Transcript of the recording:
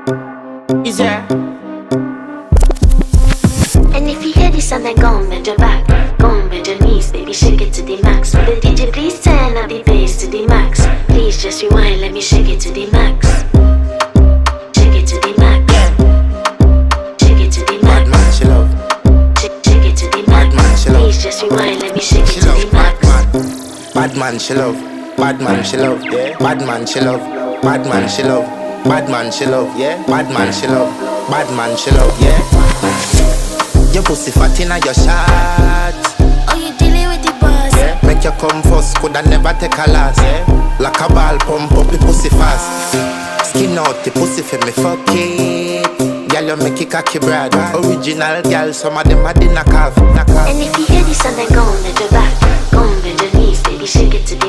Is there? And if you hear this and then go on bend your back, go on bend your knees, baby, shake it to the max. Will the DJ please turn up the bass to the max? Please just rewind, let me shake it to the max. Shake it to the max. Shake it to the max. Bad man, she love. Shake it to the max. Bad man, she love. Please just rewind, let me shake it She to love the max. bad man, she love. Bad man, she love. Yeah. Bad man, she love. Bad man, she love. Bad man, she love. Yeah. Bad man, she love. Bad man, she love. Yeah. Your pussy fat inna your shot. Oh, you dealing with the boss? Yeah. Make you come first, coulda never take a last. Yeah. Like a ball pump up the pussy fast. Skin out the pussy for me fuck it. Girl, you make it cocky brad. Original girl, some of them a dinner calf. And if you hear this and then go on bend your back, go on bend your knees, baby, shake it to the